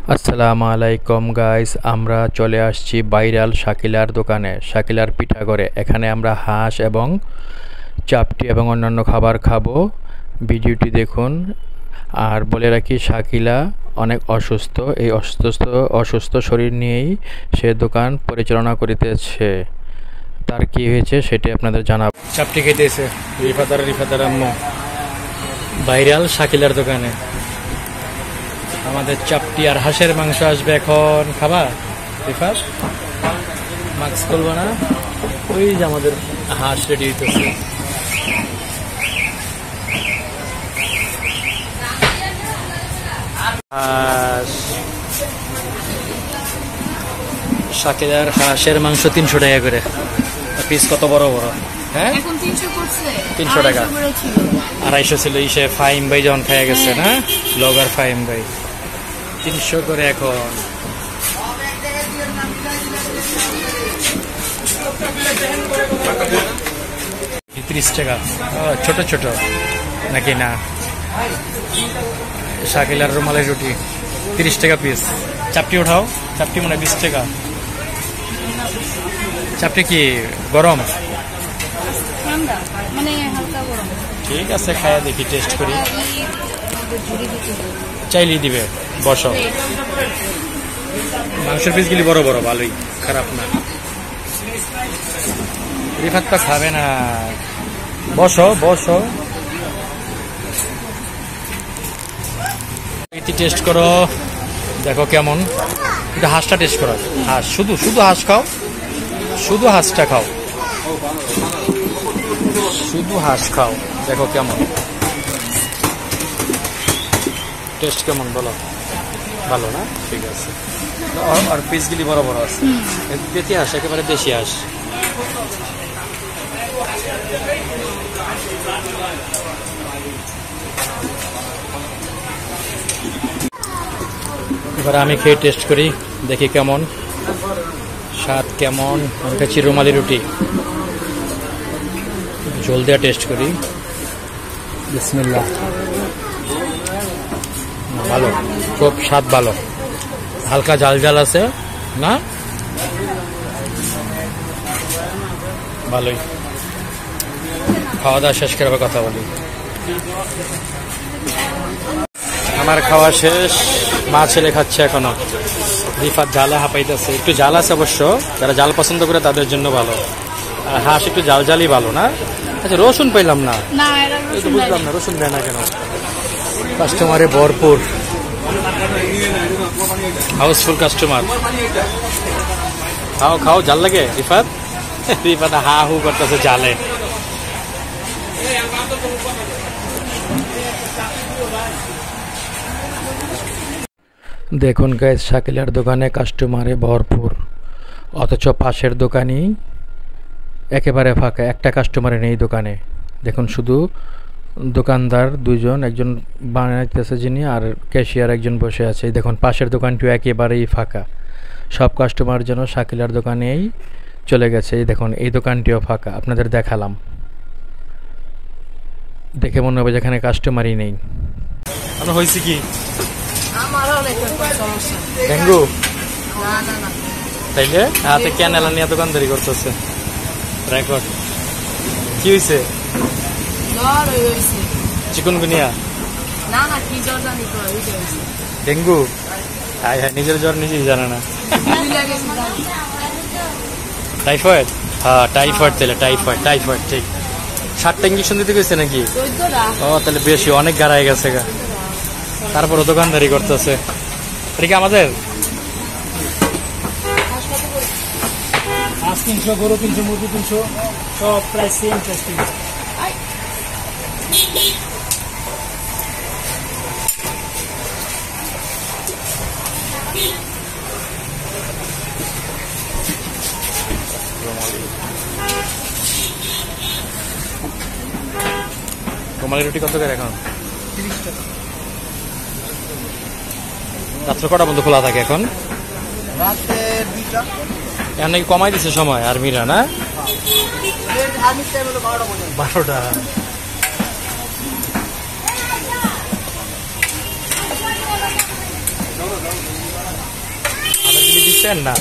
আসসালামু আলাইকুম গাইস, আমরা চলে আসছি ভাইরাল শাকিলার দোকানে, শাকিলার পিঠাঘরে। এখানে আমরা হাঁস এবং চাপটি এবং অন্যান্য খাবার খাবো। ভিডিওটি দেখুন। আর বলে রাখি, শাকিলা অনেক অসুস্থ। এই অসুস্থ শরীর নিয়েই সে দোকান পরিচালনা করিতেছে। তার কি হয়েছে সেটি আপনাদের জানাবো। চাপটি খেতেছে রিফাদার আম্মু ভাইরাল শাকিলার দোকানে। আমাদের চাপটি আর হাঁসের মাংস আসবে এখন। খাবার রিফাত মাস্ক খুলবো না। ওই যে আমাদের হাঁস রেডি হইতেছে। শাকিলার হাঁসের মাংস 300 টাকা করে পিস। কত বড় বড়? হ্যাঁ, 300 টাকা। 250 ছিল ইসে ফাইম ভাই যখন খাইয়া গেছে না, ব্লগার ফাইম ভাই। 300 করে এখন। ত্রিশ টাকা ছোট ছোট নাকি না? শাকিলার রুমালের রুটি 30 টাকা পিস। চাপটি উঠাও। চাপটি মনে 20 টাকা। চাপটি কি গরম? ঠিক আছে, খায়া দেখি, টেস্ট করি। চাইলেই দিবে। বসো। মাংসের পিসগুলি বড় বড়, ভালোই, খারাপ না। রিফাত তো খাবে না। বসো বসো। টেস্ট করো, দেখো কেমন। এটা হাঁসটা টেস্ট করো। হাঁস, শুধু হাঁস খাও। শুধু হাঁসটা খাও। শুধু হাঁস খাও, দেখো কেমন টেস্ট। কেমন বলো? ভালো না? ঠিক আছে। আর পিসগুলি বড় বড় আছে। দেশি হাঁস, একেবারে দেশি হাঁস। এবার আমি খেয়ে টেস্ট করি, দেখি কেমন স্বাদ, কেমন। আমি খাচ্ছি রুমালি রুটি। জল দেওয়া টেস্ট করি। বিসমিল্লাহ। ভালো, খুব স্বাদ ভালো। হালকা ঝাল ঝাল আছে না? ভালোই। খাওয়া দাওয়া শেষ করে কথা বলি। আমার খাওয়া শেষ। মা ছেলে খাচ্ছে এখনো। রিফাত জালে হাঁপাইতেছে। একটু জাল আছে অবশ্য, যারা জাল পছন্দ করে তাদের জন্য ভালো। আর হাঁস একটু জাল জালই ভালো না? আচ্ছা, রসুন পাইলাম না। বুঝলাম না, রসুন দেয় না কেন? কাস্টমারে ভরপুর, হাউসফুল কাস্টমার। খাও খাও। জাল লাগে রিফাত? রিফাত হা হু করতেছে জালে। দেখুন গাইস, শাকিলার দোকানে কাস্টমারে ভরপুর, অথচ পাশের দোকানই একেবারে ফাঁকা। একটা কাস্টমারে নেই দোকানে। দেখুন, শুধু দোকানদার দুজন, একজন বানাইতেছে যিনি, আর ক্যাশিয়ার একজন বসে আছে। দেখুন, পাশের দোকানটিও একেবারেই ফাঁকা। সব কাস্টমার যেন শাকিলার দোকানেই চলে গেছে। এই দেখুন, এই দোকানটিও ফাঁকা। আপনাদের দেখালাম, দেখে মনে হবে যেখানে কাস্টমারই নেই। আপনার হয়েছে কি? ডেঙ্গু? তাইলে হাতে ক্যানেলা নিয়ে দোকানদারি করতেছে। রেকর্ড কি হয়েছে? চিকুনগুনিয়া? ডেঙ্গু? হ্যাঁ হ্যাঁ, নিজের জ্বর নিজেই জানে না। টাইফয়েড? হ্যাঁ টাইফয়েড। তাহলে টাইফয়েড ঠিক। 7টা ইঞ্জেকশন দিতে গেছে নাকি? ও তাহলে বেশি, অনেক গাড়ায় গেছে গা। তারপরে দোকানদারি করতেছে। ঠিক আমাদের 300, গরু 300, মুরগি 300, সব প্রায় সেম টেস্টিং। রুমালি রুটি কত করে এখন? 30 টাকা। রাত্রে কটা বন্ধ খোলা থাকে এখন? রাতে 2টা। এখন নাকি কমাই দিছে সময় আর মিরা না? 12টা। দিচ্ছেন না?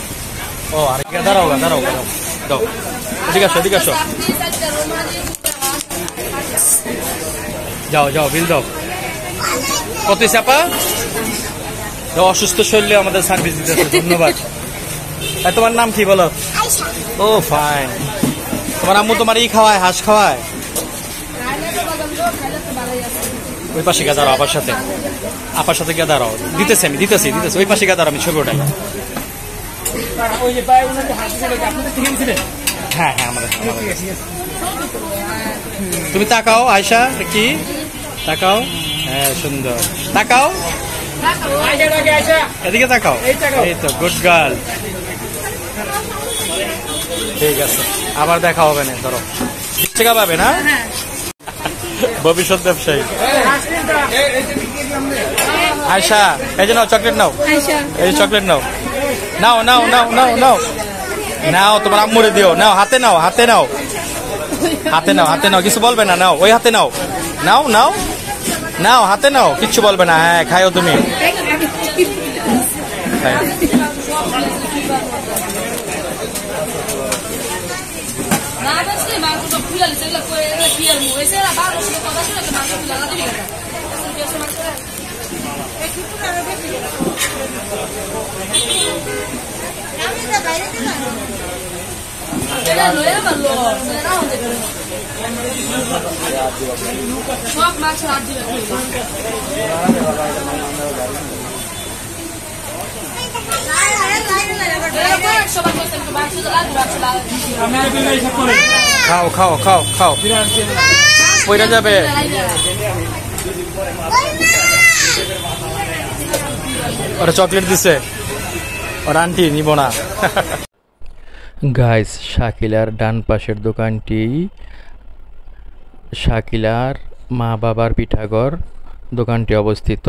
ও আর দাঁড়াও দাঁড়াও দাঁড়াও, দাও এদিকে আসো যাও যাও, বিল দাও। কত চাপা অসুস্থ শরীরে আমাদের সার্ভিস দিতেছে, ধন্যবাদ। তোমার নাম কি বলো? ও ফাইন। তোমার আম্মু তোমার খাওয়ায়, হাঁস খাওয়ায়? ওই পাশে গিয়ে দাঁড়াও, আপার সাথে গিয়ে দাঁড়াও। দিতেছি আমি, দিতেছি ওই পাশে গিয়ে দাঁড়াও, আমি ছবি ওঠাই। হ্যাঁ হ্যাঁ, আমাদের তুমি তাকাও আয়শা, কি তাকাও? হ্যাঁ সুন্দর, তাকাও এদিকে, তাকাও। এই তো গুড গার্ল। ঠিক আছে, আবার দেখা হবে না। ধরো টাকা পাবে না, ভবিষ্যৎ ব্যবসায়ী। আয়শা এই যে নাও চকলেট, নাও এই চকলেট, নাও নাও নাও নাও নাও নাও নাও, তোমার আম্মুরে দিও। নাও, হাতে নাও, হাতে নাও, হাতে নাও, হাতে নাও, কিছু বলবে না। নাও ওই হাতে নাও, নাও নাও নাও, হাতে নাও, কিচ্ছু বলবে না। হ্যাঁ খাইও তুমি। সব মাছ রাত দিবে। খাও খাও খাও খাও, পয়রা যাবে। ওরা চকলেট দিছে, ওর আন্টি নিব না। গাইস, শাকিলার ডান পাশের দোকানটি শাকিলার মা বাবার পিঠাঘর দোকানটি অবস্থিত।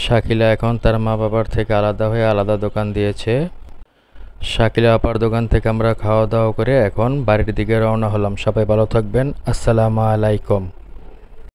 শাকিলা এখন তার মা বাবার থেকে আলাদা হয়ে আলাদা দোকান দিয়েছে। শাকিলা আপার দোকান থেকে আমরা খাওয়া দাওয়া করে এখন বাড়ির দিকে রওনা হলাম। সবাই ভালো থাকবেন, আসসালামু আলাইকুম।